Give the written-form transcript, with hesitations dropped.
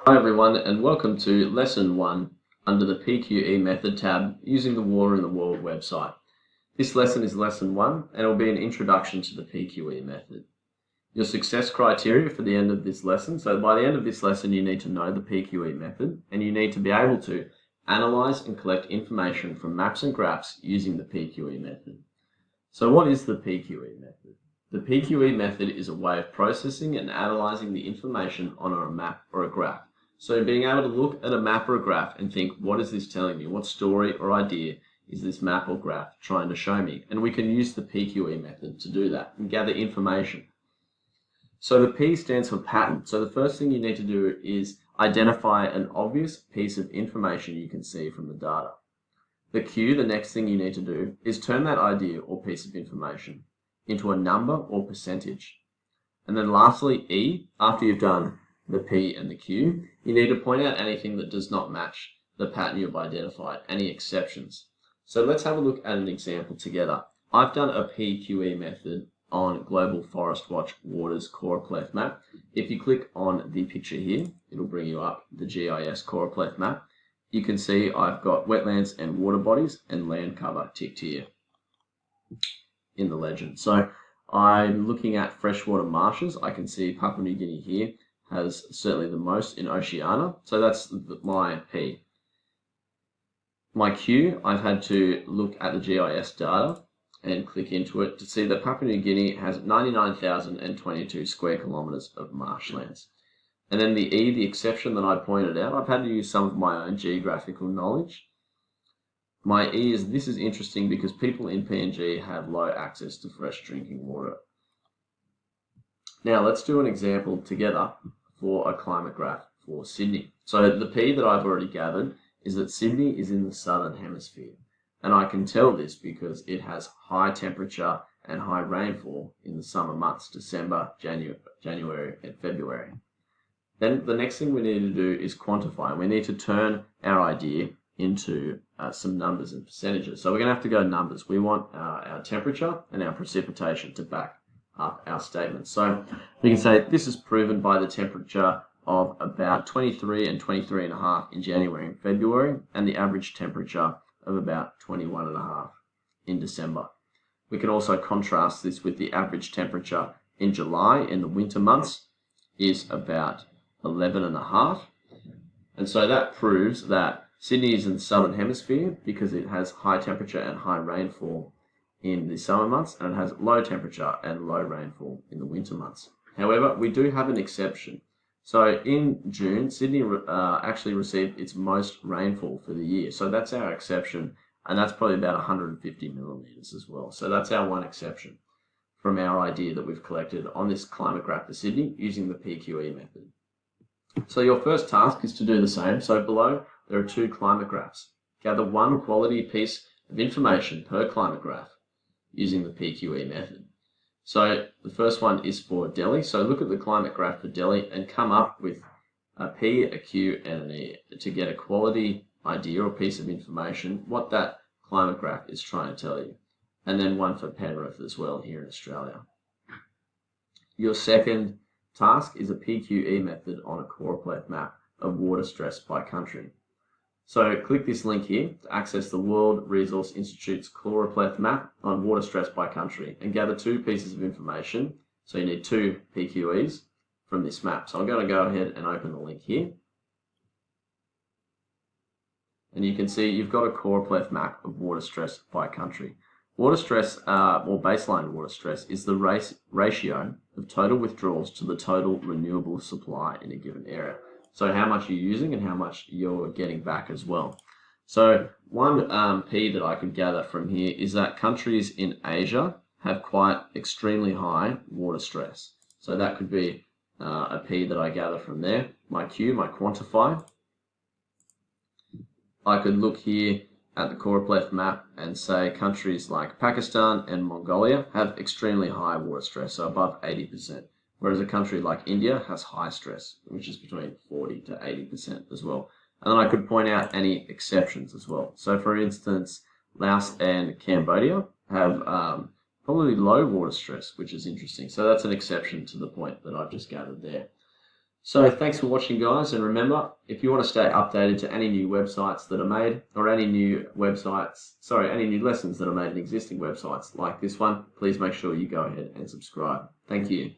Hi everyone, and welcome to Lesson 1 under the PQE Method tab using the Water in the World website. This lesson is Lesson 1 and it will be an introduction to the PQE Method. Your success criteria for the end of this lesson, so by the end of this lesson you need to know the PQE Method and you need to be able to analyze and collect information from maps and graphs using the PQE Method. So what is the PQE Method? The PQE Method is a way of processing and analyzing the information on a map or a graph. So being able to look at a map or a graph and think, what is this telling me? What story or idea is this map or graph trying to show me? And we can use the PQE method to do that and gather information. So the P stands for pattern. So the first thing you need to do is identify an obvious piece of information you can see from the data. The Q, the next thing you need to do, is turn that idea or piece of information into a number or percentage. And then lastly, E, after you've done the P and the Q, you need to point out anything that does not match the pattern you've identified, any exceptions. So let's have a look at an example together. I've done a PQE method on Global Forest Watch Waters choropleth map. If you click on the picture here, it'll bring you up the GIS choropleth map. You can see I've got wetlands and water bodies and land cover ticked here in the legend. So I'm looking at freshwater marshes. I can see Papua New Guinea here has certainly the most in Oceania. So that's my P. My Q, I've had to look at the GIS data and click into it to see that Papua New Guinea has 99,022 square kilometres of marshlands. And then the E, the exception that I pointed out, I've had to use some of my own geographical knowledge. My E is, this is interesting because people in PNG have low access to fresh drinking water. Now let's do an example together for a climate graph for Sydney. So the P that I've already gathered is that Sydney is in the southern hemisphere. And I can tell this because it has high temperature and high rainfall in the summer months, December, January and February. Then the next thing we need to do is quantify. We need to turn our idea into some numbers and percentages. So we're going to have to go numbers. We want our temperature and our precipitation to back up our statement. So we can say this is proven by the temperature of about 23 and 23.5 in January and February, and the average temperature of about 21.5 in December. We can also contrast this with the average temperature in July in the winter months is about 11.5. And so that proves that Sydney is in the southern hemisphere because it has high temperature and high rainfall in the summer months, and it has low temperature and low rainfall in the winter months. However, we do have an exception. So in June, Sydney actually received its most rainfall for the year. So that's our exception, and that's probably about 150 millimetres as well. So that's our one exception from our idea that we've collected on this climate graph for Sydney using the PQE method. So your first task is to do the same. So below, there are two climate graphs. Gather one quality piece of information per climate graph using the PQE method. So the first one is for Delhi. So look at the climate graph for Delhi and come up with a P, a Q, and an E to get a quality idea or piece of information, what that climate graph is trying to tell you. And then one for Penrith as well here in Australia. Your second task is a PQE method on a choropleth map of water stress by country. So click this link here to access the World Resource Institute's choropleth map on water stress by country and gather two pieces of information. So you need two PQEs from this map. So I'm going to go ahead and open the link here. And you can see you've got a choropleth map of water stress by country. Water stress, or baseline water stress, is the ratio of total withdrawals to the total renewable supply in a given area. So how much you're using and how much you're getting back as well. So one P that I could gather from here is that countries in Asia have quite extremely high water stress. So that could be a P that I gather from there. My Q, my quantify. I could look here at the choropleth map and say countries like Pakistan and Mongolia have extremely high water stress, so above 80%. Whereas a country like India has high stress, which is between 40 to 80% as well. And then I could point out any exceptions as well. So for instance, Laos and Cambodia have probably low water stress, which is interesting. So that's an exception to the point that I've just gathered there. So thanks for watching, guys, and remember, if you want to stay updated to any new websites that are made, or any new lessons that are made in existing websites like this one, please make sure you go ahead and subscribe. Thank you.